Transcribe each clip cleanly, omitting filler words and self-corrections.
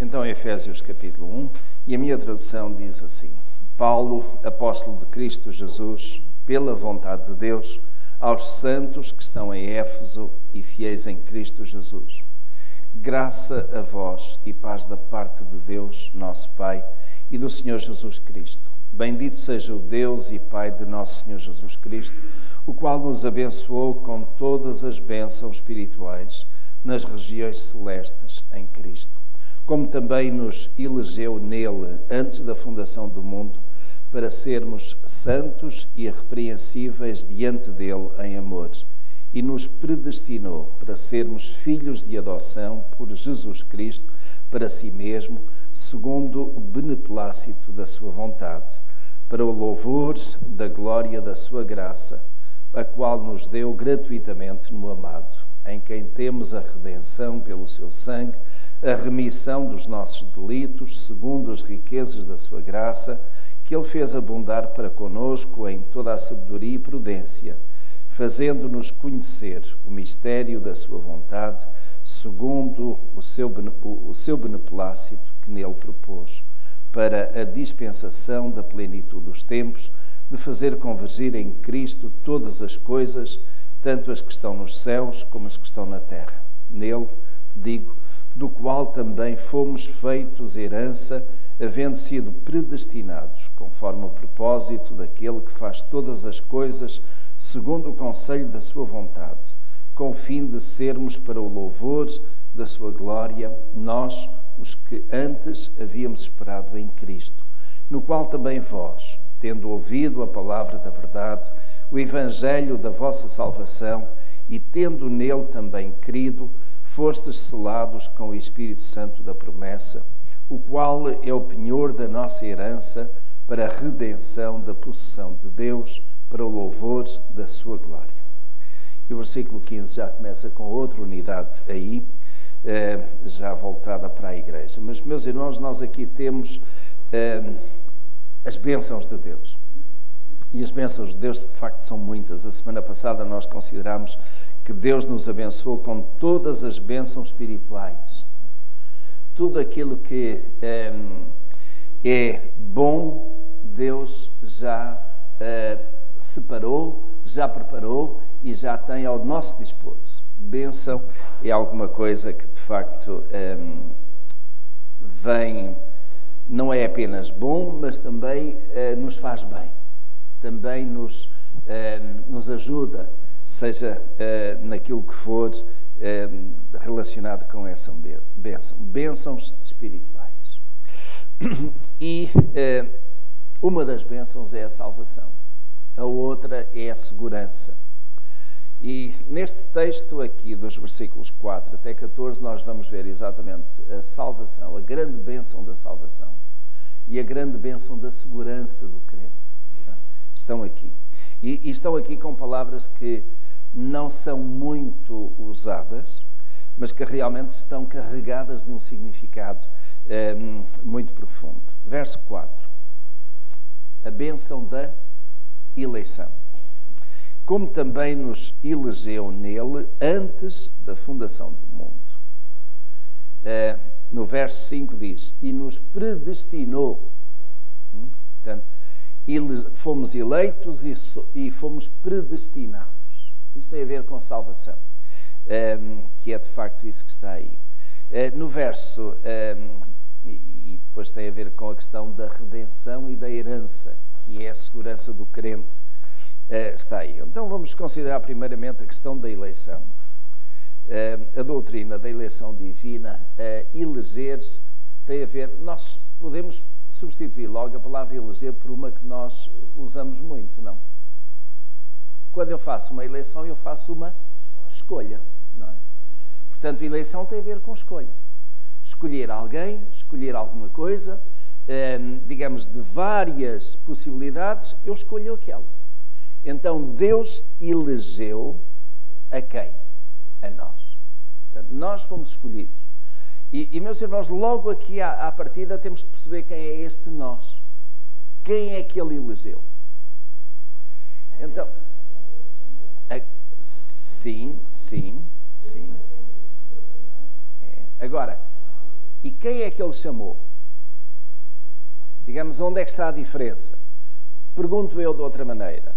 Então, Efésios capítulo 1, e a minha tradução diz assim: Paulo, apóstolo de Cristo Jesus, pela vontade de Deus, aos santos que estão em Éfeso e fiéis em Cristo Jesus. Graça a vós e paz da parte de Deus, nosso Pai, e do Senhor Jesus Cristo. Bendito seja o Deus e Pai de nosso Senhor Jesus Cristo, o qual nos abençoou com todas as bênçãos espirituais nas regiões celestes em Cristo, como também nos elegeu nele antes da fundação do mundo, para sermos santos e irrepreensíveis diante dele em amor, e nos predestinou para sermos filhos de adoção por Jesus Cristo para si mesmo, segundo o beneplácito da sua vontade, para o louvor da glória da sua graça, a qual nos deu gratuitamente no amado, em quem temos a redenção pelo seu sangue, a remissão dos nossos delitos, segundo as riquezas da sua graça, que ele fez abundar para conosco em toda a sabedoria e prudência, fazendo-nos conhecer o mistério da sua vontade, segundo o seu beneplácito que nele propôs, para a dispensação da plenitude dos tempos, de fazer convergir em Cristo todas as coisas, tanto as que estão nos céus como as que estão na terra. Nele, digo, do qual também fomos feitos herança, havendo sido predestinados, conforme o propósito daquele que faz todas as coisas, segundo o conselho da sua vontade, com o fim de sermos para o louvor da sua glória, nós, os que antes havíamos esperado em Cristo, no qual também vós, tendo ouvido a palavra da verdade, o evangelho da vossa salvação, e tendo nele também crido, fostes selados com o Espírito Santo da promessa, o qual é o penhor da nossa herança para a redenção da possessão de Deus, para o louvor da sua glória. E o versículo 15 já começa com outra unidade aí, já voltada para a igreja. Mas, meus irmãos, nós aqui temos as bênçãos de Deus. E as bênçãos de Deus, de facto, são muitas. A semana passada nós considerámos que Deus nos abençoou com todas as bênçãos espirituais. Tudo aquilo que é bom, Deus já separou, já preparou e já tem ao nosso dispor. Bênção é alguma coisa que, de facto, vem, não é apenas bom, mas também nos faz bem. Também nos ajuda, seja naquilo que for relacionado com essa bênção. Bênçãos espirituais. E uma das bênçãos é a salvação. A outra é a segurança. E neste texto aqui, dos versículos 4 até 14, nós vamos ver exatamente a salvação, a grande bênção da salvação e a grande bênção da segurança do crente. Estão aqui. E estão aqui com palavras que não são muito usadas, mas que realmente estão carregadas de um significado muito profundo. Verso 4. A bênção da eleição. Como também nos elegeu nele antes da fundação do mundo. No verso 5 diz, e nos predestinou. Portanto, fomos eleitos e fomos predestinados. Isto tem a ver com a salvação, que é de facto isso que está aí. No verso, e depois tem a ver com a questão da redenção e da herança, que é a segurança do crente. Está aí. Então vamos considerar primeiramente a questão da eleição. A doutrina da eleição divina, eleger-se, tem a ver, nós podemos substituir logo a palavra eleger por uma que nós usamos muito, não? Quando eu faço uma eleição, eu faço uma escolha, não é? Portanto, eleição tem a ver com escolha. Escolher alguém, escolher alguma coisa, digamos, de várias possibilidades, eu escolho aquela. Então, Deus elegeu a quem? A nós. Portanto, nós fomos escolhidos. E meus irmãos, logo aqui à partida temos que perceber quem é este nós. Quem é que ele elegeu? Então, sim. Agora, E quem é que ele chamou? Digamos, onde é que está a diferença? Pergunto eu de outra maneira.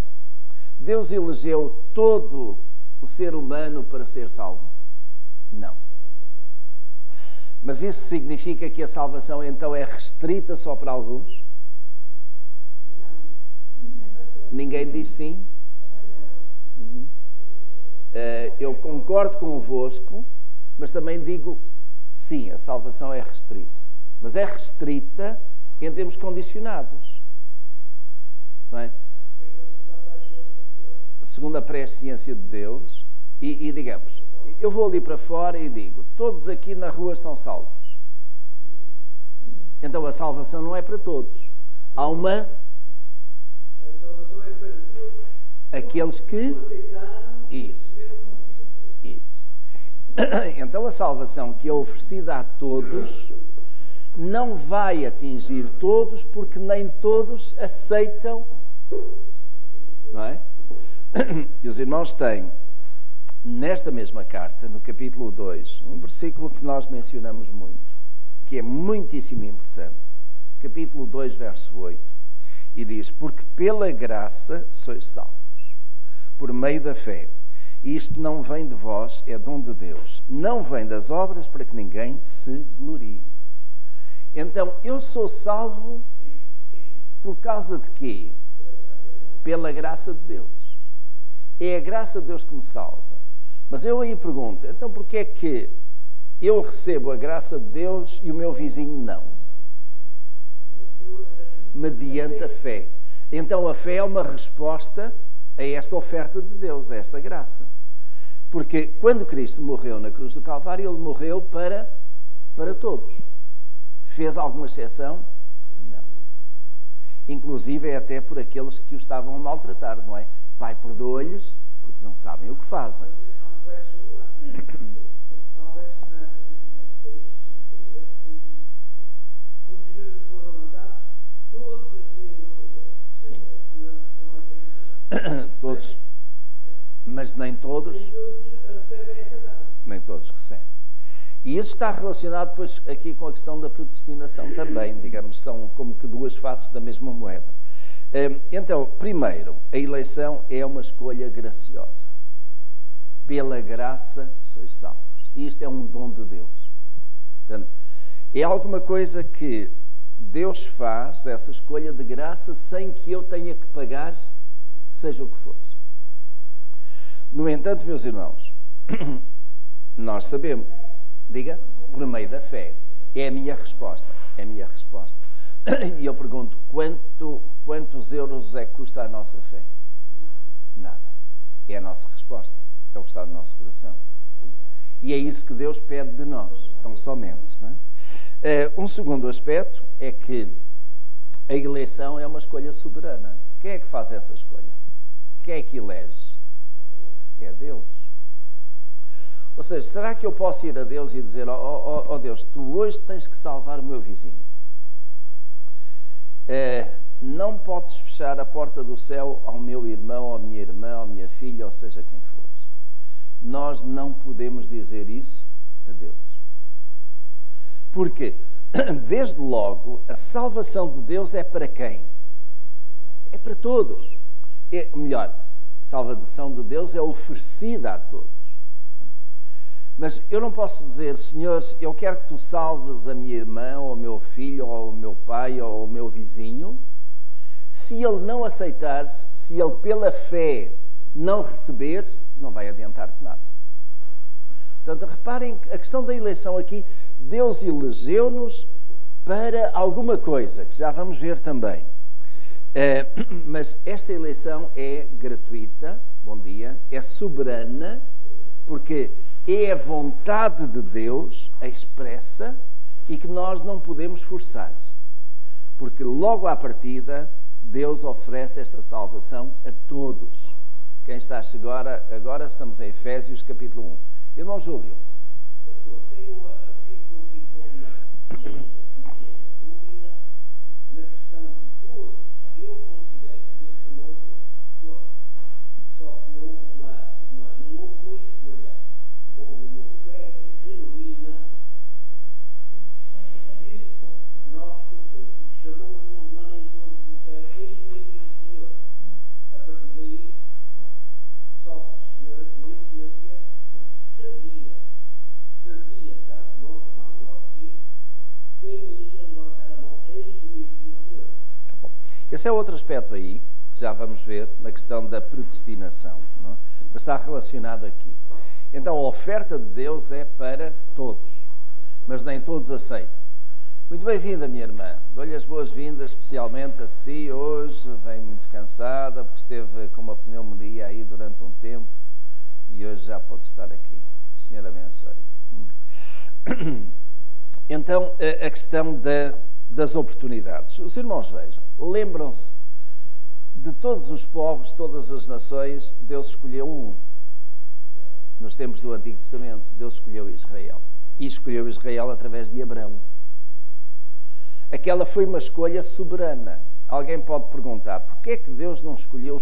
Deus elegeu todo o ser humano para ser salvo? Não. Mas isso significa que a salvação então é restrita só para alguns? Ninguém diz sim? Eu concordo convosco, mas também digo sim, a salvação é restrita. Mas é restrita em termos condicionados. Não é? Segundo a presciência de Deus, e digamos, eu vou ali para fora e digo, todos aqui na rua estão salvos. Então a salvação não é para todos. Há uma... Aqueles que... Isso. Então a salvação que é oferecida a todos não vai atingir todos, porque nem todos aceitam, não é? E os irmãos têm, nesta mesma carta, no capítulo 2, um versículo que nós mencionamos muito, que é muitíssimo importante. Capítulo 2, verso 8. E diz, porque pela graça sois salvos, por meio da fé. E isto não vem de vós, é dom de Deus. Não vem das obras para que ninguém se glorie. Então, eu sou salvo por causa de quê? Pela graça de Deus. É a graça de Deus que me salva. Mas eu aí pergunto, então porquê é que eu recebo a graça de Deus e o meu vizinho não? Mediante a fé. Então a fé é uma resposta a esta oferta de Deus, a esta graça. Porque quando Cristo morreu na cruz do Calvário, Ele morreu para todos. Fez alguma exceção? Não. Inclusive é até por aqueles que o estavam a maltratar, não é? Pai, perdoa-lhes, porque não sabem o que fazem. Há um verso nesse texto, se não estou erro, que diz, quando Jesus for levantado, todos atraíram a Deus. Sim. Todos. Mas nem todos recebem essa dádiva. Nem todos recebem. E isso está relacionado depois aqui com a questão da predestinação também, digamos, são como que duas faces da mesma moeda. Então, primeiro, a eleição é uma escolha graciosa. Pela graça sois salvos. E isto é um dom de Deus. Portanto, é alguma coisa que Deus faz, essa escolha de graça, sem que eu tenha que pagar, seja o que for. No entanto, meus irmãos, nós sabemos, diga, por meio da fé. É a minha resposta. É a minha resposta. E eu pergunto, quantos euros é que custa a nossa fé? Nada. É a nossa resposta. É o que está no nosso coração. E é isso que Deus pede de nós, tão somente. Não é? Um segundo aspecto é que a eleição é uma escolha soberana. Quem é que faz essa escolha? Quem é que elege? É Deus. Ou seja, será que eu posso ir a Deus e dizer, ó Deus, tu hoje tens que salvar o meu vizinho? Não podes fechar a porta do céu ao meu irmão, à minha irmã, à minha filha, ou seja quem for. Nós não podemos dizer isso a Deus. Porque, desde logo, a salvação de Deus é para quem? É para todos. Melhor, a salvação de Deus é oferecida a todos. Mas eu não posso dizer, Senhor, eu quero que tu salves a minha irmã, ou o meu filho, ou o meu pai, ou o meu vizinho. Se ele não aceitar, se ele pela fé não receber, não vai adiantar-te nada. Portanto, reparem a questão da eleição aqui, Deus elegeu-nos para alguma coisa, que já vamos ver também. Mas esta eleição é gratuita, bom dia, é soberana, porque é a vontade de Deus expressa e que nós não podemos forçar. Porque logo à partida, Deus oferece esta salvação a todos. Quem está agora estamos em Efésios capítulo 1. Irmão Júlio. Pastor, fico aqui com uma dúvida na questão de todos. Eu considero que Deus chamou a todos. Só que não houve uma escolha. Houve uma oferta genuína consciência sabia tanto, nós chamamos logo assim, quem ia levantar a mão, eis-me aqui, Senhor. Esse é outro aspecto aí, que já vamos ver, na questão da predestinação, não é? Mas está relacionado aqui. Então, a oferta de Deus é para todos, mas nem todos aceitam. Muito bem-vinda, minha irmã. Dou-lhe as boas-vindas, especialmente a si. Hoje vem muito cansada, porque esteve com uma pneumonia aí durante um tempo e hoje já pode estar aqui. Que o Senhor abençoe. Então, a questão das oportunidades. Os irmãos vejam, lembram-se de todos os povos, todas as nações, Deus escolheu um. Nos tempos do Antigo Testamento, Deus escolheu Israel. E escolheu Israel através de Abrão. Aquela foi uma escolha soberana. Alguém pode perguntar, porquê é que Deus não escolheu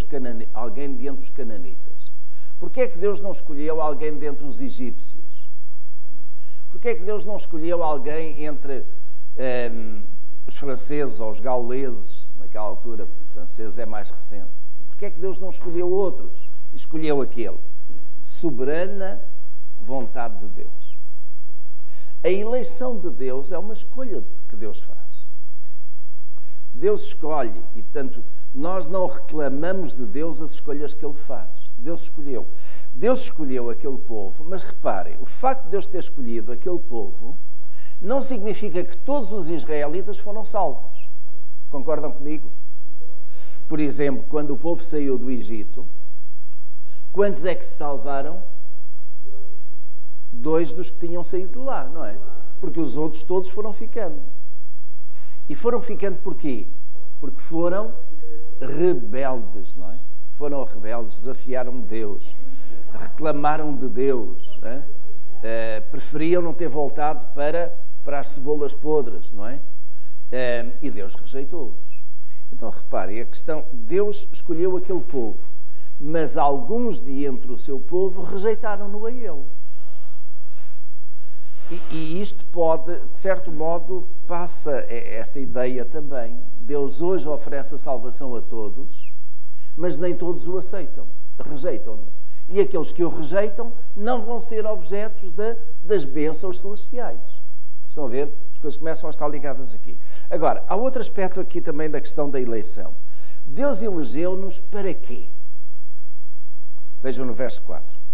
alguém dentre os cananitas? Porquê é que Deus não escolheu alguém dentre os egípcios? Porquê é que Deus não escolheu alguém entre os franceses ou os gauleses? Naquela altura, o francês é mais recente. Porquê é que Deus não escolheu outros? Escolheu aquele. Soberana vontade de Deus. A eleição de Deus é uma escolha que Deus faz. Deus escolhe e, portanto, nós não reclamamos de Deus as escolhas que Ele faz. Deus escolheu. Deus escolheu aquele povo, mas reparem, o facto de Deus ter escolhido aquele povo não significa que todos os israelitas foram salvos. Concordam comigo? Por exemplo, quando o povo saiu do Egito, quantos é que se salvaram? 2 dos que tinham saído de lá, não é? Porque os outros todos foram ficando. E foram ficando porquê? Porque foram rebeldes, não é? Foram rebeldes, desafiaram Deus, reclamaram de Deus, não é? Preferiam não ter voltado para as cebolas podres, não é? E Deus rejeitou-os. Então reparem, a questão, Deus escolheu aquele povo, mas alguns de entre o seu povo rejeitaram-no a Ele. E isto pode, de certo modo, passa esta ideia também. Deus hoje oferece a salvação a todos, mas nem todos o aceitam, rejeitam-no. E aqueles que o rejeitam não vão ser objetos das bênçãos celestiais. Estão a ver? As coisas começam a estar ligadas aqui. Agora, há outro aspecto aqui também da questão da eleição. Deus elegeu-nos para quê? Vejam no verso 4.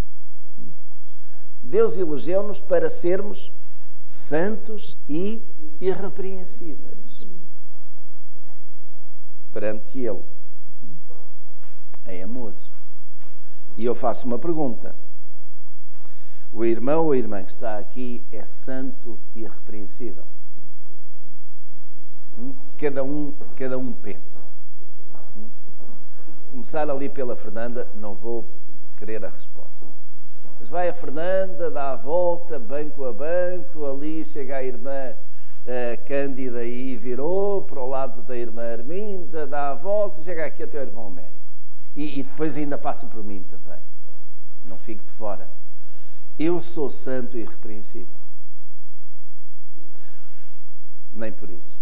Deus elegeu-nos para sermos santos e irrepreensíveis perante Ele, em amor. E eu faço uma pergunta. O irmão ou a irmã que está aqui é santo e irrepreensível? Cada um pense. Começar ali pela Fernanda, não vou querer a resposta. Mas vai a Fernanda, dá a volta, banco a banco, ali chega a irmã Cândida e virou para o lado da irmã Arminda, dá a volta e chega aqui até o irmão Américo. E depois ainda passa por mim também. Não fique de fora. Eu sou santo e irrepreensível. Nem por isso.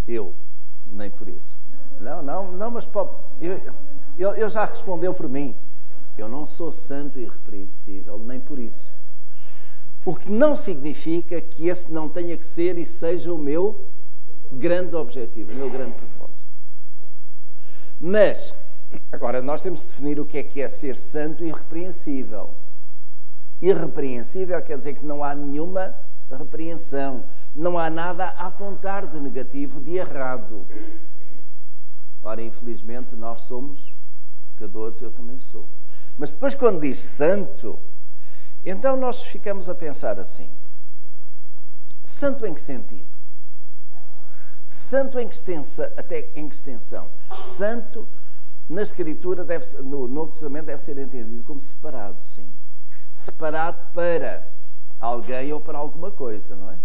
Nem por isso. Não, mas ele já respondeu por mim. Eu não sou santo e irrepreensível, nem por isso. O que não significa que esse não tenha que ser e seja o meu grande objetivo, o meu grande propósito. Mas, agora, nós temos de definir o que é ser santo e irrepreensível. Irrepreensível quer dizer que não há nenhuma repreensão, não há nada a apontar de negativo, de errado. Ora, infelizmente, nós somos pecadores, eu também sou. Mas depois, quando diz santo, então nós ficamos a pensar assim. Santo em que sentido? Santo em que extensão? Até em que extensão? Santo, na Escritura, no Novo Testamento, deve ser entendido como separado, sim. Separado para alguém ou para alguma coisa, não é?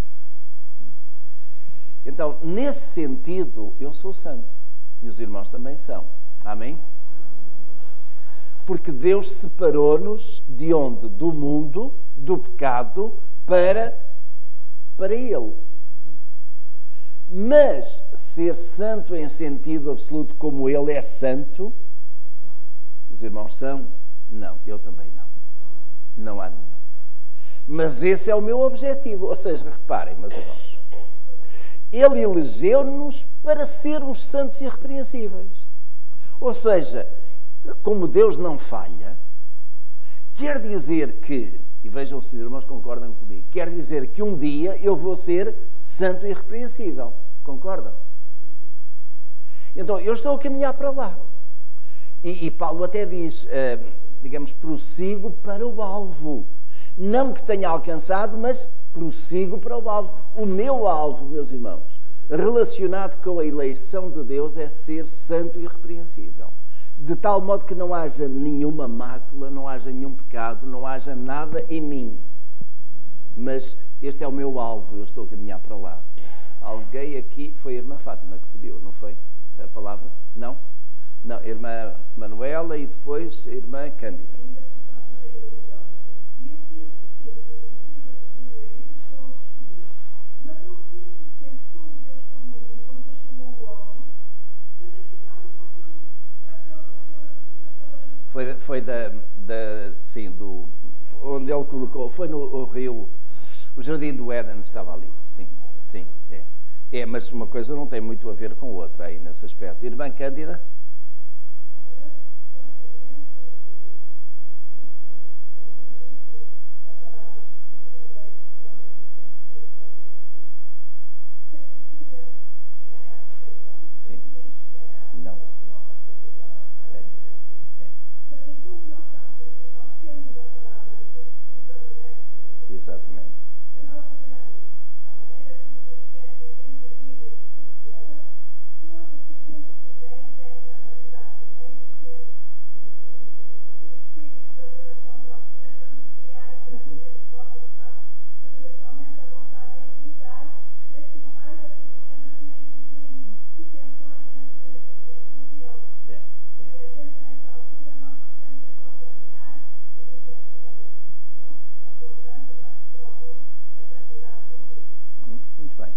Então, nesse sentido, eu sou santo. E os irmãos também são. Amém? Porque Deus separou-nos de onde? Do mundo, do pecado, para Ele. Mas ser santo em sentido absoluto como Ele é santo, os irmãos são? Não, eu também não. Não há nenhum. Mas esse é o meu objetivo. Ou seja, reparem, meus irmãos, Ele elegeu-nos para sermos santos e irrepreensíveis. Ou seja, como Deus não falha, quer dizer que, e vejam se os irmãos concordam comigo, quer dizer que um dia eu vou ser santo e irrepreensível. Concordam? Então, eu estou a caminhar para lá. E Paulo até diz, digamos, prossigo para o alvo. Não que tenha alcançado, mas prossigo para o alvo. O meu alvo, meus irmãos, relacionado com a eleição de Deus, é ser santo e irrepreensível. De tal modo que não haja nenhuma mácula, não haja nenhum pecado, não haja nada em mim. Mas este é o meu alvo, eu estou a caminhar para lá. Alguém aqui, foi a irmã Fátima que pediu, não foi? A palavra? Não? Não, a irmã Manuela e depois a irmã Cândida. Ainda por causa da eleição. E eu penso sempre, os israelitas foram os escolhidos. Mas eu penso sempre, quando Deus formou o homem, também ficaram para aquela Foi sim, onde ele colocou, foi no rio, o Jardim do Éden estava ali, sim, é. É, mas uma coisa não tem muito a ver com outra aí nesse aspecto. Irmã Cândida? Sim. Não. Mas enquanto nós estamos aqui, nós temos a palavra de Deus que nos alerta. Exatamente. Nós olhamos a maneira como Deus quer que a gente viva e proceda, tudo o que a gente fizer deve analisar primeiro e ter o espírito da adoração do Senhor para nos guiar e para que a gente possa fazer somente a vontade dele e dar para que não haja problemas nem dissensões entre uns e outros. E a gente nessa altura nós podemos então caminhar e dizer, não sou santa, mas procuro a santidade comigo. Muito bem.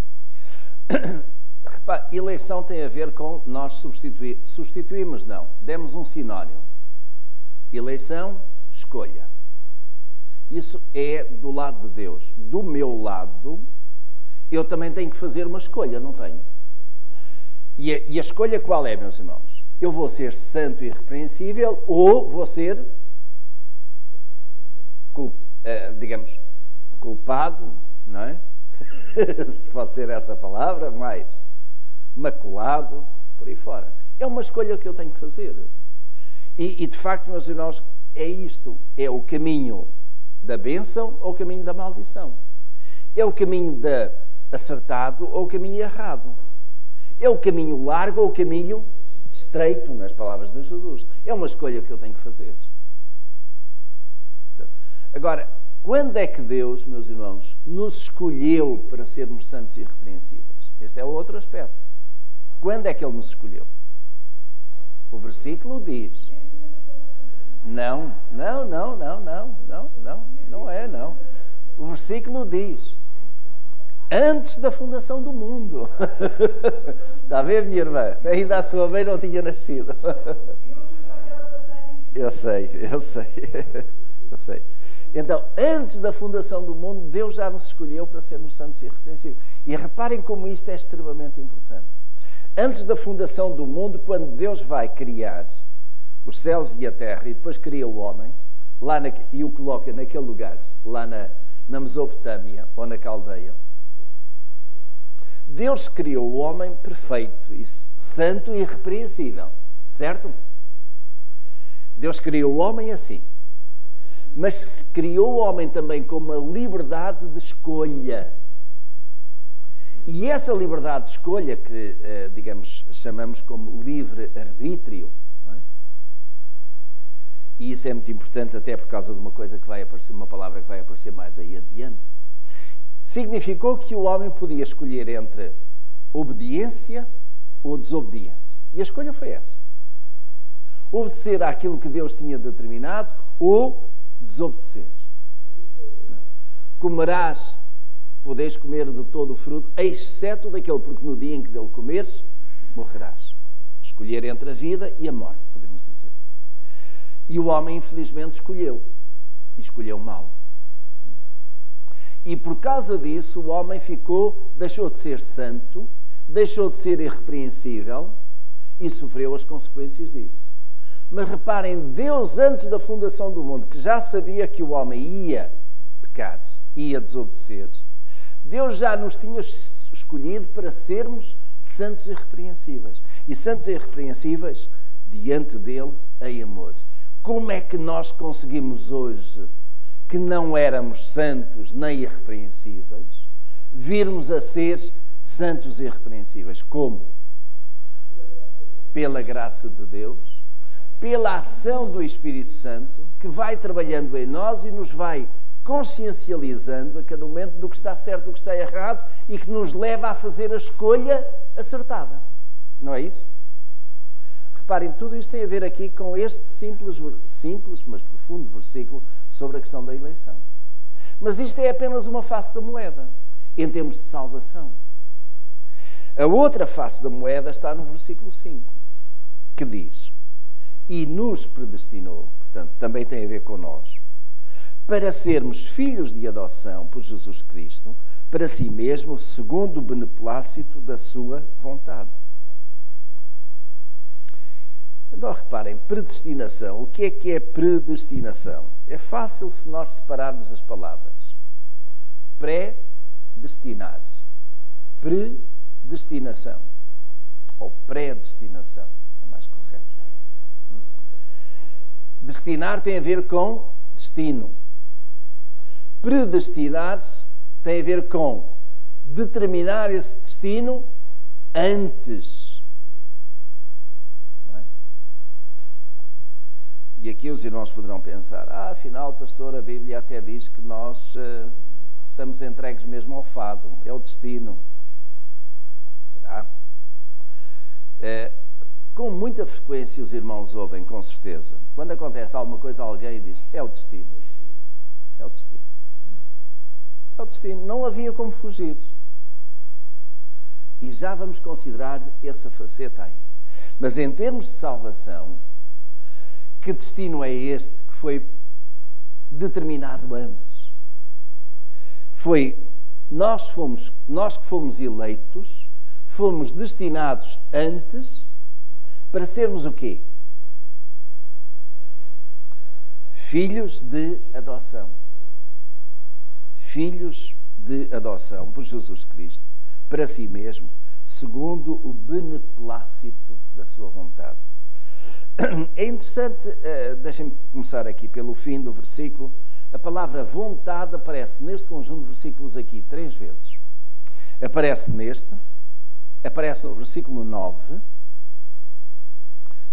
Repare, eleição tem a ver com nós substituímos, não. Demos um sinónimo. Eleição, escolha. Isso é do lado de Deus. Do meu lado, eu também tenho que fazer uma escolha, não tenho? E a escolha qual é, meus irmãos? Eu vou ser santo e irrepreensível ou vou ser, digamos, culpado, não é? Se pode ser essa palavra, mais maculado, por aí fora. É uma escolha que eu tenho que fazer. E de facto, meus irmãos, é isto. É o caminho da bênção ou o caminho da maldição. É o caminho acertado ou o caminho errado. É o caminho largo ou o caminho estreito, nas palavras de Jesus. É uma escolha que eu tenho que fazer. Agora, quando é que Deus, meus irmãos, nos escolheu para sermos santos e irrepreensíveis? Este é o outro aspecto. Quando é que Ele nos escolheu? O versículo diz. Não é. O versículo diz. Antes da fundação do mundo. Está a ver, minha irmã? Ainda a sua mãe não tinha nascido. Eu sei. Então, antes da fundação do mundo, Deus já nos escolheu para sermos santos e irrepreensíveis. E reparem como isto é extremamente importante. Antes da fundação do mundo, quando Deus vai criar os céus e a terra e depois cria o homem, e o coloca naquele lugar, lá na Mesopotâmia ou na Caldeia, Deus criou o homem perfeito, e santo e irrepreensível. Certo? Deus criou o homem assim. Mas criou o homem também com uma liberdade de escolha. E essa liberdade de escolha, que, digamos, chamamos como livre-arbítrio, não é? E isso é muito importante até por causa de uma coisa que vai aparecer, uma palavra que vai aparecer mais aí adiante, significou que o homem podia escolher entre obediência ou desobediência. E a escolha foi essa. Obedecer àquilo que Deus tinha determinado ou desobedecer. Podeis comer de todo o fruto, exceto daquele, porque no dia em que dele comeres, morrerás. Escolher entre a vida e a morte, podemos dizer. E o homem, infelizmente, escolheu. e escolheu mal. E por causa disso o homem deixou de ser santo, deixou de ser irrepreensível e sofreu as consequências disso. Mas reparem, Deus, antes da fundação do mundo, que já sabia que o homem ia pecar, ia desobedecer, Deus já nos tinha escolhido para sermos santos e irrepreensíveis. E santos e irrepreensíveis diante dele em amor. Como é que nós conseguimos hoje, que não éramos santos nem irrepreensíveis, virmos a ser santos e irrepreensíveis? Como? Pela graça de Deus, pela ação do Espírito Santo, que vai trabalhando em nós e nos vai consciencializando a cada momento do que está certo, do que está errado e que nos leva a fazer a escolha acertada. Não é isso? Reparem, tudo isto tem a ver aqui com este simples, mas profundo versículo sobre a questão da eleição. Mas isto é apenas uma face da moeda, em termos de salvação. A outra face da moeda está no versículo 5, que diz: e nos predestinou, portanto, também tem a ver com nós, para sermos filhos de adoção por Jesus Cristo, para si mesmo, segundo o beneplácito da sua vontade. Então, reparem, predestinação. O que é predestinação? É fácil se nós separarmos as palavras. Pré-destinar. Predestinação. Ou predestinação. É mais correto. Destinar tem a ver com destino. Predestinar-se tem a ver com determinar esse destino antes. Não é? E aqui os irmãos poderão pensar: afinal, pastor, a Bíblia até diz que nós estamos entregues mesmo ao fado. É o destino. Será? Com muita frequência os irmãos ouvem, com certeza, quando acontece alguma coisa a alguém, diz: é o destino. É o destino. É o destino. Não havia como fugir. E já vamos considerar essa faceta aí. Mas em termos de salvação, que destino é este que foi determinado antes? Nós que fomos eleitos, fomos destinados antes para sermos o quê? Filhos de adoção. Filhos de adoção por Jesus Cristo, para si mesmo, segundo o beneplácito da sua vontade. É interessante, deixem-me começar aqui pelo fim do versículo. A palavra vontade aparece neste conjunto de versículos aqui 3 vezes. Aparece aparece no versículo 9,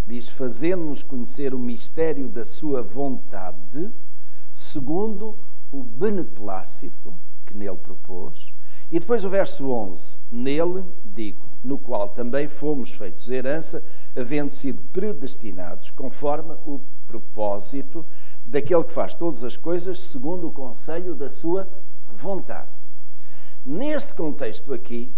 diz: fazendo-nos conhecer o mistério da sua vontade, segundo o beneplácito que nele propôs. E depois o verso 11, nele, no qual também fomos feitos herança, havendo sido predestinados, conforme o propósito daquele que faz todas as coisas, segundo o conselho da sua vontade. Neste contexto aqui,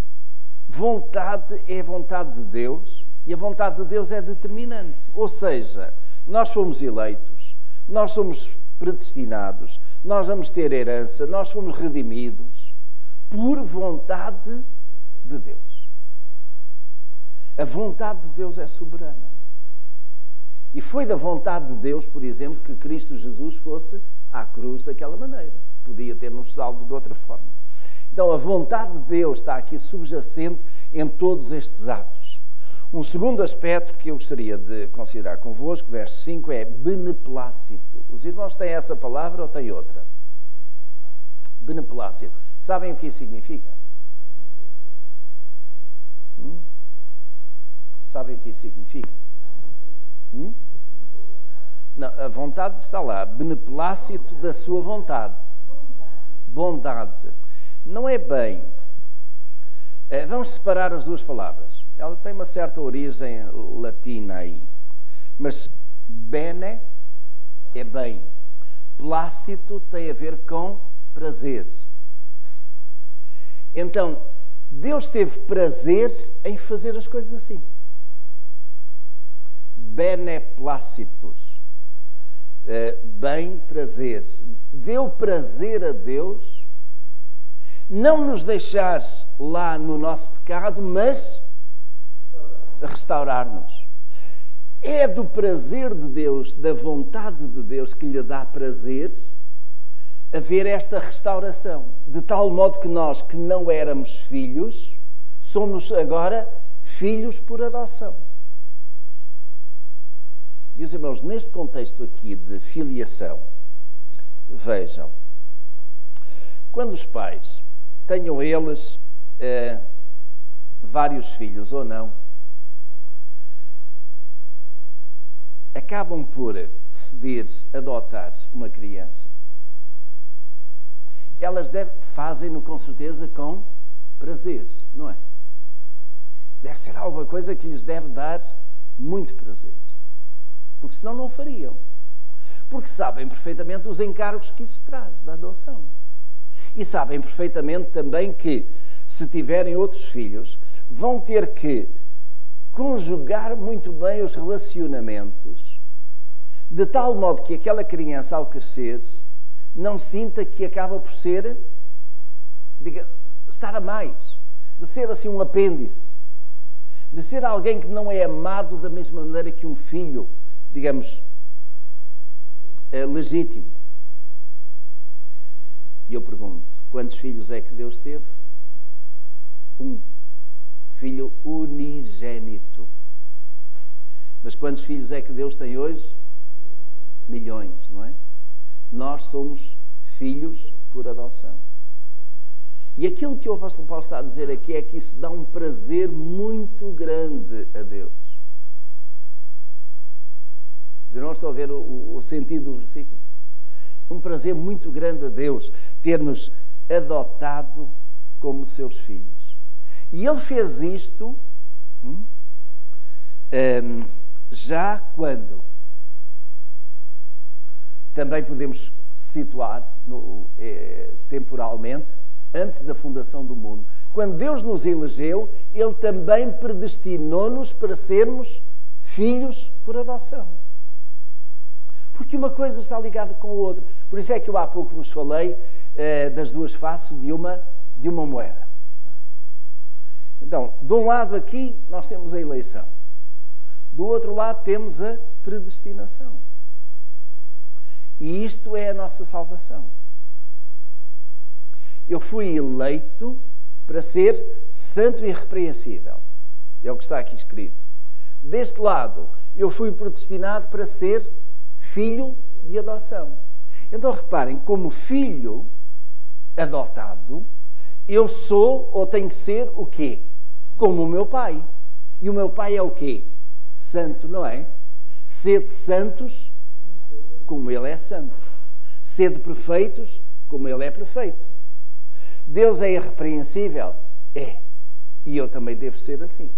vontade é a vontade de Deus, e a vontade de Deus é determinante. Ou seja, nós fomos eleitos, nós somos predestinados, nós vamos ter herança, nós fomos redimidos por vontade de Deus. A vontade de Deus é soberana. E foi da vontade de Deus, por exemplo, que Cristo Jesus fosse à cruz daquela maneira. Podia ter-nos salvo de outra forma. Então, a vontade de Deus está aqui subjacente em todos estes atos. Um segundo aspecto que eu gostaria de considerar convosco, verso 5, é beneplácito. Os irmãos têm essa palavra ou têm outra? Beneplácito. Sabem o que isso significa? Sabem o que isso significa? Não, a vontade está lá. Beneplácito da sua vontade. Bondade. Não é bem. Vamos separar as duas palavras. Ela tem uma certa origem latina aí. Mas bene é bem. Plácito tem a ver com prazer. Então, Deus teve prazer em fazer as coisas assim. Beneplácitos. Bem, prazer. deu prazer a Deus não nos deixar lá no nosso pecado, mas restaurar-nos. É do prazer de Deus, da vontade de Deus, que lhe dá prazer haver esta restauração, de tal modo que nós, que não éramos filhos, somos agora filhos por adoção. E os irmãos, neste contexto aqui de filiação, vejam, quando os pais, tenham eles vários filhos ou não, acabam por decidir adotar uma criança, elas fazem-no com certeza com prazer, não é? Deve ser alguma coisa que lhes deve dar muito prazer. Porque senão não o fariam. Porque sabem perfeitamente os encargos que isso traz da adoção. E sabem perfeitamente também que, se tiverem outros filhos, vão ter que conjugar muito bem os relacionamentos, de tal modo que aquela criança, ao crescer, não sinta que acaba por ser, estar a mais, de ser assim um apêndice, de ser alguém que não é amado da mesma maneira que um filho, digamos, legítimo. E eu pergunto, quantos filhos é que Deus teve? Um. Filho unigênito. Mas quantos filhos é que Deus tem hoje? Milhões, não é? Nós somos filhos por adoção. E aquilo que o apóstolo Paulo está a dizer aqui é que isso dá um prazer muito grande a Deus. Os irmãos estão a ver o sentido do versículo? Um prazer muito grande a Deus ter-nos adotado como seus filhos. E Ele fez isto já quando? Também podemos situar temporalmente, antes da fundação do mundo. Quando Deus nos elegeu, Ele também predestinou-nos para sermos filhos por adoção. Porque uma coisa está ligada com a outra. Por isso é que eu há pouco vos falei das duas faces de uma moeda. Então, de um lado aqui, nós temos a eleição. Do outro lado, temos a predestinação. E isto é a nossa salvação. Eu fui eleito para ser santo e irrepreensível. É o que está aqui escrito. Deste lado, eu fui predestinado para ser filho de adoção. Então reparem, como filho adotado, eu sou ou tenho que ser o quê? Como o meu pai. E o meu pai é o quê? Santo, não é? Sede santos como ele é santo. Sede perfeitos como ele é perfeito. Deus é irrepreensível? É. E eu também devo ser assim.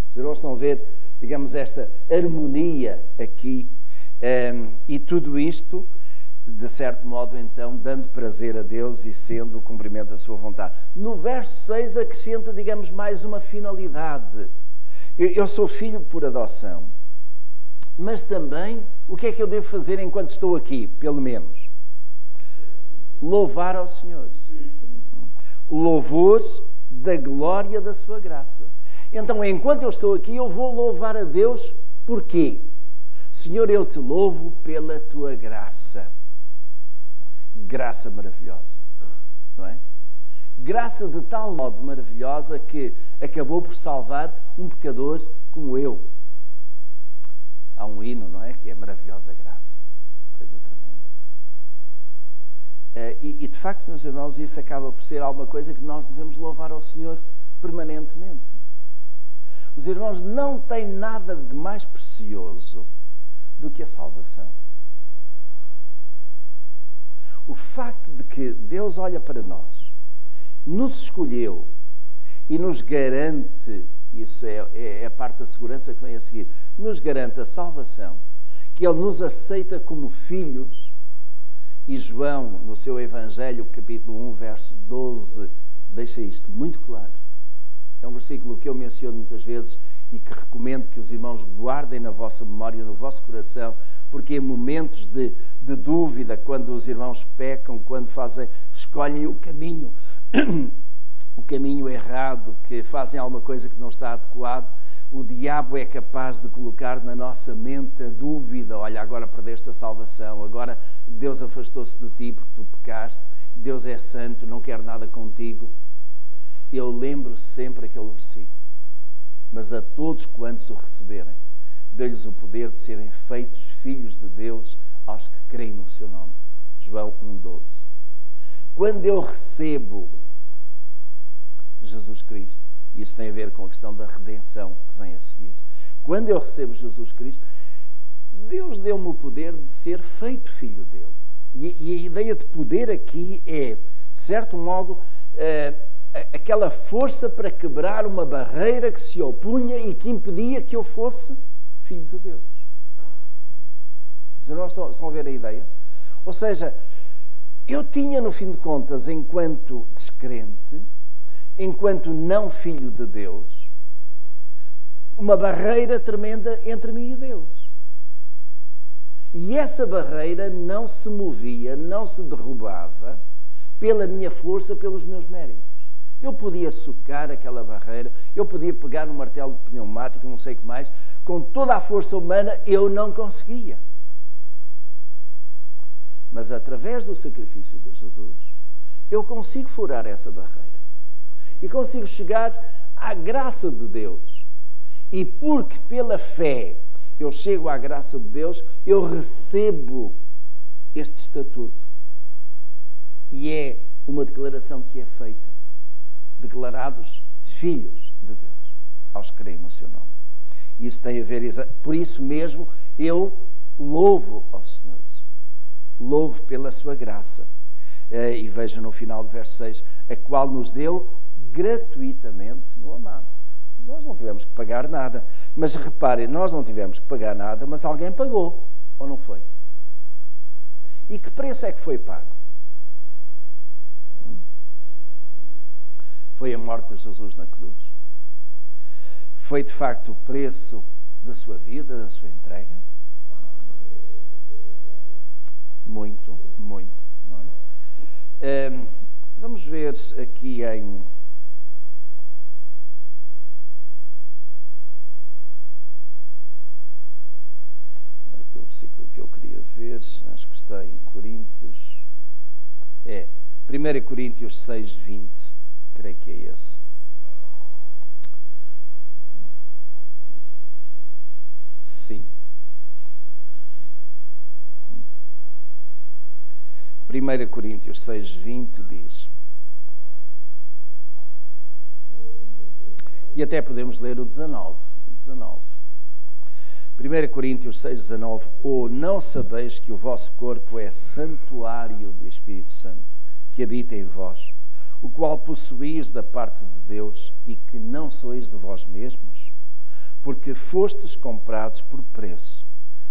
Os irmãos estão a ver, digamos, esta harmonia aqui. E tudo isto, de certo modo, então, dando prazer a Deus e sendo o cumprimento da sua vontade. No verso 6 acrescenta, digamos, mais uma finalidade. Eu sou filho por adoção, mas também, o que é que eu devo fazer enquanto estou aqui, pelo menos? Louvar ao Senhor. Louvor da glória da sua graça. Então, enquanto eu estou aqui, eu vou louvar a Deus. Por quê? Senhor, eu te louvo pela tua graça. Graça maravilhosa, não é? Graça de tal modo maravilhosa que acabou por salvar um pecador como eu. Há um hino, não é? Que é maravilhosa graça. Coisa tremenda. E de facto, meus irmãos, isso acaba por ser alguma coisa que nós devemos louvar ao Senhor permanentemente. Os irmãos, não têm nada de mais precioso do que a salvação. O facto de que Deus olha para nós, nos escolheu e nos garante, isso é a parte da segurança que vem a seguir, nos garante a salvação, que Ele nos aceita como filhos. E João, no seu Evangelho, capítulo 1, verso 12, deixa isto muito claro. É um versículo que eu menciono muitas vezes e que recomendo que os irmãos guardem na vossa memória, no vosso coração, porque em momentos de dúvida, quando os irmãos pecam, quando escolhem o caminho errado, que fazem alguma coisa que não está adequado, o diabo é capaz de colocar na nossa mente a dúvida: olha, agora perdeste a salvação, agora Deus afastou-se de ti porque tu pecaste, Deus é santo, não quer nada contigo. Eu lembro sempre aquele versículo: mas a todos quantos o receberem, dê-lhes o poder de serem feitos filhos de Deus aos que creem no seu nome. João 1,12. Quando eu recebo Jesus Cristo, isso tem a ver com a questão da redenção que vem a seguir. Quando eu recebo Jesus Cristo, Deus deu-me o poder de ser feito filho dele. E a ideia de poder aqui é, de certo modo, aquela força para quebrar uma barreira que se opunha e que impedia que eu fosse filho de Deus. Os irmãos estão a ver a ideia? Ou seja, eu tinha, no fim de contas, enquanto descrente, enquanto não filho de Deus, uma barreira tremenda entre mim e Deus. E essa barreira não se movia, não se derrubava pela minha força, pelos meus méritos. Eu podia socar aquela barreira, eu podia pegar no martelo de pneumático, não sei o que mais, com toda a força humana eu não conseguia. Mas através do sacrifício de Jesus, eu consigo furar essa barreira. E consigo chegar à graça de Deus. E porque pela fé eu chego à graça de Deus, eu recebo este estatuto. E é uma declaração que é feita. Declarados filhos de Deus, aos que creem no seu nome. Isso tem a ver, por isso mesmo, eu louvo ao Senhor. Louvo pela sua graça. E veja no final do verso 6, a qual nos deu gratuitamente no amado. Nós não tivemos que pagar nada. Mas reparem, nós não tivemos que pagar nada, mas alguém pagou, ou não foi? E que preço é que foi pago? Foi a morte de Jesus na cruz. Foi de facto o preço da sua vida, da sua entrega. Muito, muito. Não é? Vamos ver aqui em o versículo que eu queria ver, acho que está em Coríntios. 1 Coríntios 6, 20. Creio que é esse. Sim. 1 Coríntios 6, 20 diz. E até podemos ler o 19. 1 Coríntios 6, 19. Ou não sabeis que o vosso corpo é santuário do Espírito Santo, que habita em vós, o qual possuís da parte de Deus, e que não sois de vós mesmos? Porque fostes comprados por preço.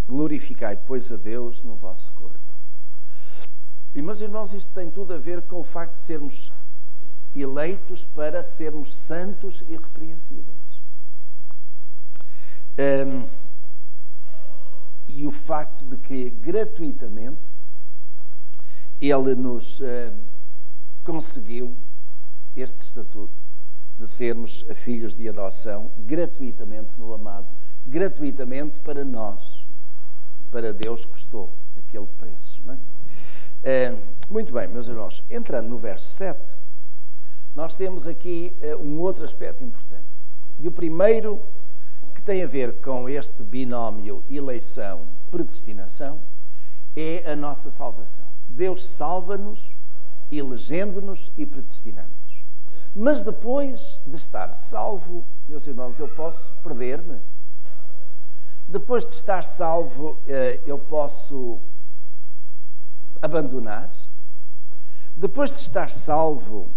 Glorificai, pois, a Deus no vosso corpo. E, meus irmãos, isto tem tudo a ver com o facto de sermos eleitos para sermos santos e irrepreensíveis. E o facto de que, gratuitamente, Ele nos conseguiu este estatuto de sermos filhos de adoção, gratuitamente no amado, gratuitamente para nós. Para Deus custou aquele preço, não é? Muito bem, meus irmãos, entrando no verso 7, nós temos aqui um outro aspecto importante. E o primeiro, que tem a ver com este binómio eleição-predestinação, é a nossa salvação. Deus salva-nos, elegendo-nos e predestinando-nos. Mas depois de estar salvo, meus irmãos, eu posso perder-me. Depois de estar salvo, eu posso abandonar. Depois de estar salvo,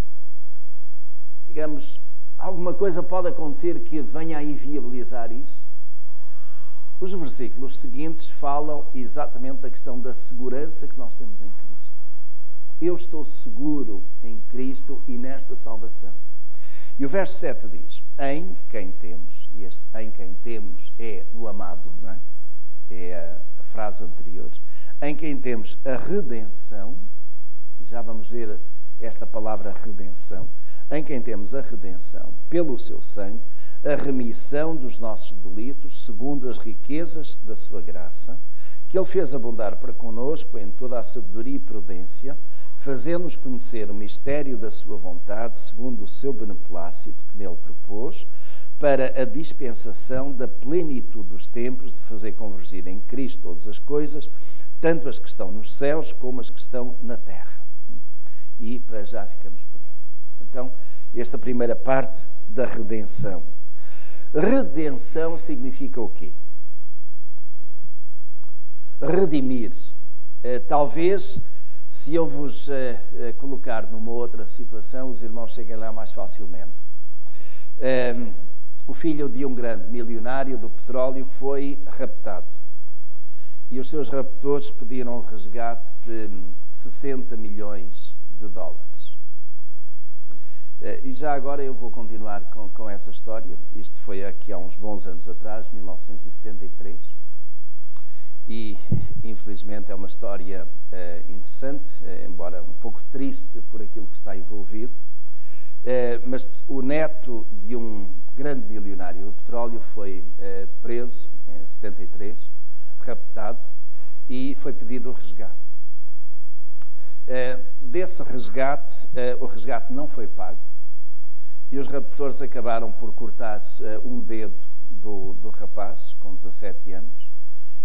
digamos, alguma coisa pode acontecer que venha a inviabilizar isso. Os versículos seguintes falam exatamente da questão da segurança que nós temos em Cristo. Eu estou seguro em Cristo e nesta salvação. E o verso 7 diz, em quem temos, e este em quem temos é no amado, não é? É a frase anterior, em quem temos a redenção, e já vamos ver esta palavra redenção, em quem temos a redenção pelo seu sangue, a remissão dos nossos delitos, segundo as riquezas da sua graça, que ele fez abundar para conosco em toda a sabedoria e prudência, fazendo-nos conhecer o mistério da sua vontade, segundo o seu beneplácito que nele propôs, para a dispensação da plenitude dos tempos, de fazer convergir em Cristo todas as coisas, tanto as que estão nos céus como as que estão na terra. E para já ficamos por aí. Então, esta primeira parte da redenção. Redenção significa o quê? Redimir. Talvez, se eu vos colocar numa outra situação, os irmãos cheguem lá mais facilmente. O filho de um grande milionário do petróleo foi raptado. E os seus raptores pediram um resgate de 60 milhões de dólares. E já agora eu vou continuar com essa história. Isto foi aqui há uns bons anos atrás, 1973. E, infelizmente, é uma história interessante, embora um pouco triste por aquilo que está envolvido. Mas o neto de um grande milionário do petróleo foi preso em 73, raptado, e foi pedido o resgate. Desse resgate, o resgate não foi pago, e os raptores acabaram por cortar um dedo do rapaz, com 17 anos,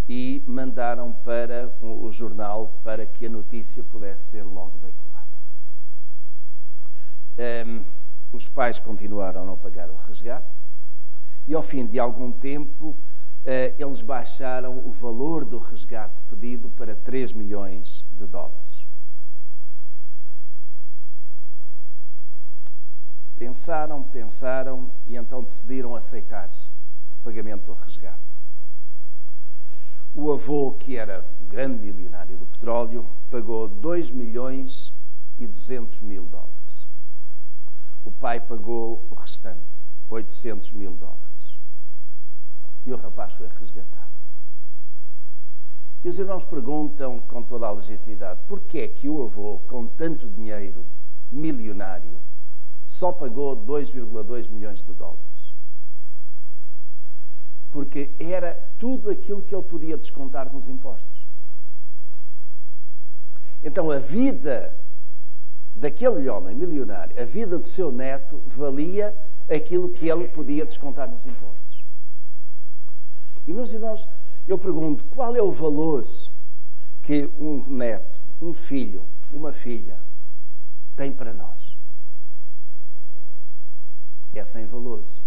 e mandaram para o jornal para que a notícia pudesse ser logo veiculada. Os pais continuaram a não pagar o resgate e, ao fim de algum tempo, eles baixaram o valor do resgate pedido para 3 milhões de dólares. Pensaram e então decidiram aceitar o pagamento do resgate. O avô, que era um grande milionário do petróleo, pagou 2 milhões e 200 mil dólares. O pai pagou o restante, 800 mil dólares. E o rapaz foi resgatado. E os irmãos perguntam com toda a legitimidade, porquê é que o avô, com tanto dinheiro, milionário, só pagou 2,2 milhões de dólares? Porque era tudo aquilo que ele podia descontar nos impostos. Então a vida daquele homem milionário, a vida do seu neto, valia aquilo que ele podia descontar nos impostos. E, meus irmãos, eu pergunto, qual é o valor que um neto, um filho, uma filha tem para nós? É sem valores.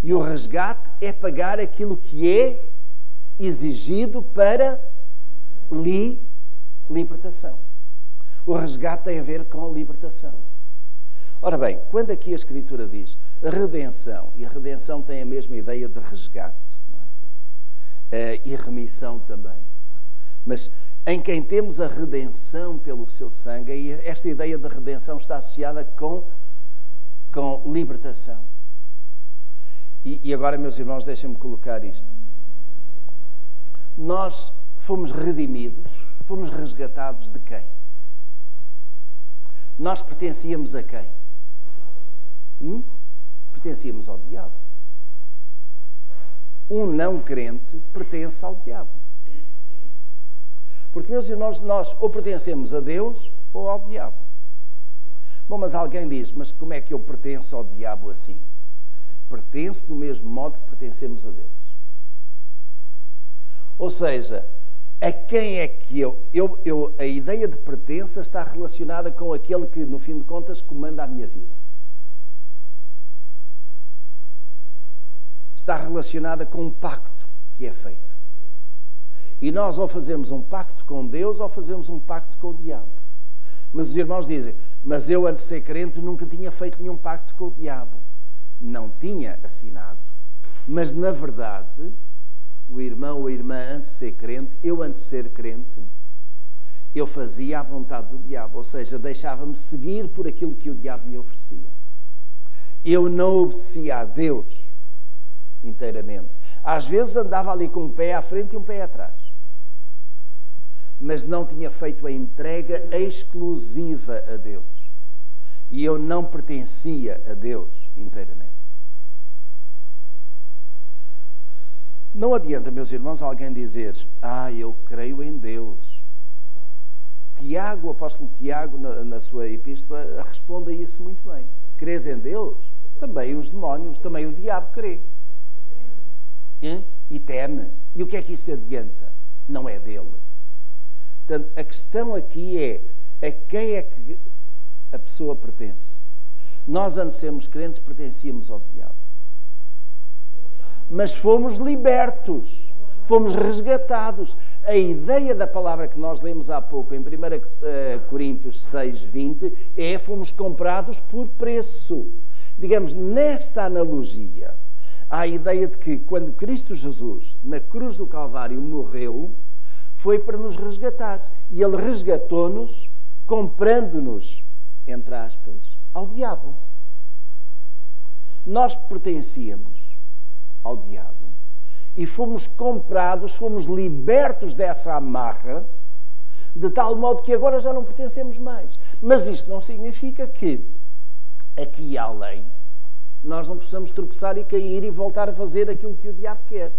E o resgate é pagar aquilo que é exigido para libertação. O resgate tem a ver com libertação. Ora bem, quando aqui a Escritura diz redenção, e a redenção tem a mesma ideia de resgate, não é? E remissão também. Mas em quem temos a redenção pelo seu sangue, e esta ideia de redenção está associada com libertação. E agora, meus irmãos, deixem-me colocar isto. Nós fomos redimidos, fomos resgatados de quem? Nós pertencíamos a quem? Pertencíamos ao diabo. Um não crente pertence ao diabo. Porque, meus irmãos, nós ou pertencemos a Deus ou ao diabo. Bom, mas alguém diz, mas como é que eu pertenço ao diabo assim? Pertence do mesmo modo que pertencemos a Deus. Ou seja, a quem é que a ideia de pertença está relacionada com aquele que, no fim de contas, comanda a minha vida. Está relacionada com um pacto que é feito. E nós ou fazemos um pacto com Deus ou fazemos um pacto com o diabo. Mas os irmãos dizem, mas eu antes de ser crente nunca tinha feito nenhum pacto com o diabo. Não tinha assinado. Mas, na verdade, o irmão ou a irmã antes de ser crente, eu antes de ser crente, eu fazia a vontade do diabo. Ou seja, deixava-me seguir por aquilo que o diabo me oferecia. Eu não obedecia a Deus inteiramente. Às vezes andava ali com um pé à frente e um pé atrás. Mas não tinha feito a entrega exclusiva a Deus. E eu não pertencia a Deus inteiramente. Não adianta, meus irmãos, alguém dizer: eu creio em Deus. Tiago, o apóstolo Tiago, na sua epístola, responde a isso muito bem. Crês em Deus? Também os demónios, também o diabo crê. E teme. E o que é que isso adianta? Não é dele. Portanto, a questão aqui é: a quem é que a pessoa pertence? Nós, antes de sermos crentes, pertencíamos ao diabo. Mas fomos libertos, fomos resgatados. A ideia da palavra que nós lemos há pouco, em 1 Coríntios 6:20, é: fomos comprados por preço. Digamos, nesta analogia, há a ideia de que quando Cristo Jesus, na cruz do Calvário, morreu, foi para nos resgatar. E Ele resgatou-nos, comprando-nos, entre aspas, ao diabo. Nós pertencíamos ao diabo e fomos comprados, fomos libertos dessa amarra, de tal modo que agora já não pertencemos mais. Mas isto não significa que aqui e além nós não possamos tropeçar e cair e voltar a fazer aquilo que o diabo quer.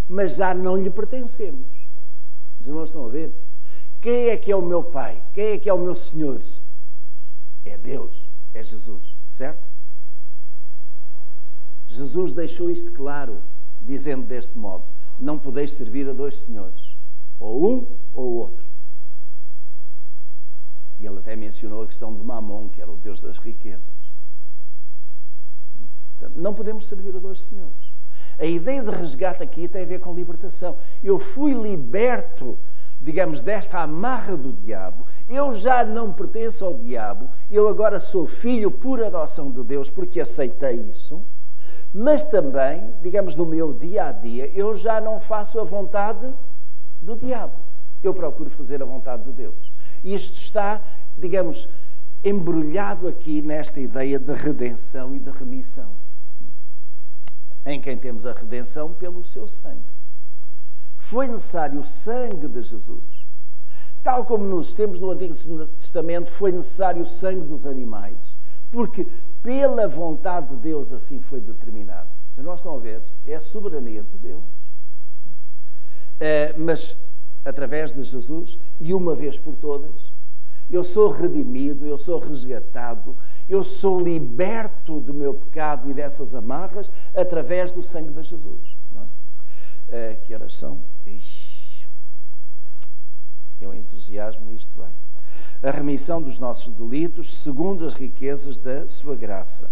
Mas já não lhe pertencemos. Os irmãos estão a ver? Quem é que é o meu Pai? Quem é que é o meu Senhor? É Deus, é Jesus, certo? Jesus deixou isto claro, dizendo deste modo: não podeis servir a dois senhores, ou um ou o outro. E ele até mencionou a questão de Mamon, que era o Deus das riquezas. Portanto, não podemos servir a dois senhores. A ideia de resgate aqui tem a ver com libertação. Eu fui liberto, digamos, desta amarra do diabo. Eu já não pertenço ao diabo. Eu agora sou filho por adoção de Deus, porque aceitei isso. Mas também, digamos, no meu dia-a-dia, eu já não faço a vontade do diabo. Eu procuro fazer a vontade de Deus. E isto está, digamos, embrulhado aqui nesta ideia de redenção e de remissão. Em quem temos a redenção pelo seu sangue. Foi necessário o sangue de Jesus. Tal como nos tempos do Antigo Testamento foi necessário o sangue dos animais, porque pela vontade de Deus assim foi determinado. Vocês não estão a ver? É a soberania de Deus. Mas através de Jesus, e uma vez por todas, eu sou redimido, eu sou resgatado, eu sou liberto do meu pecado e dessas amarras através do sangue de Jesus. Não é? Que horas são? Ixi, eu entusiasmo isto bem. A remissão dos nossos delitos segundo as riquezas da sua graça,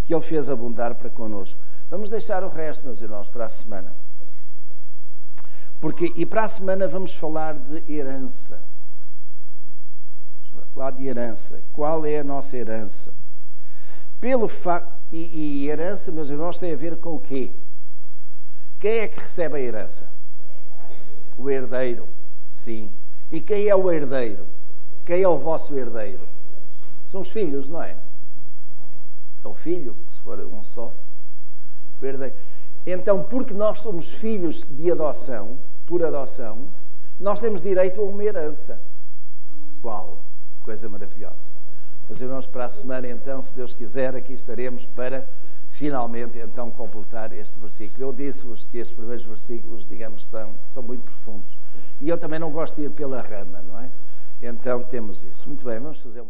que Ele fez abundar para connosco. Vamos deixar o resto, meus irmãos, para a semana. E para a semana vamos falar de herança. Lá de herança. Qual é a nossa herança? Pelo facto... E herança, meus irmãos, tem a ver com o quê? Quem é que recebe a herança? O herdeiro. Sim. E quem é o herdeiro? Quem é o vosso herdeiro? São os filhos, não é? É o filho, se for um só. O herdeiro. Então, porque nós somos filhos de adoção, por adoção, nós temos direito a uma herança. Qual? Coisa maravilhosa. Meus irmãos, para a semana, então, se Deus quiser, aqui estaremos para finalmente, então, completar este versículo. Eu disse-vos que estes primeiros versículos, digamos, são muito profundos. E eu também não gosto de ir pela rama, não é? Então, temos isso. Muito bem, vamos fazer um...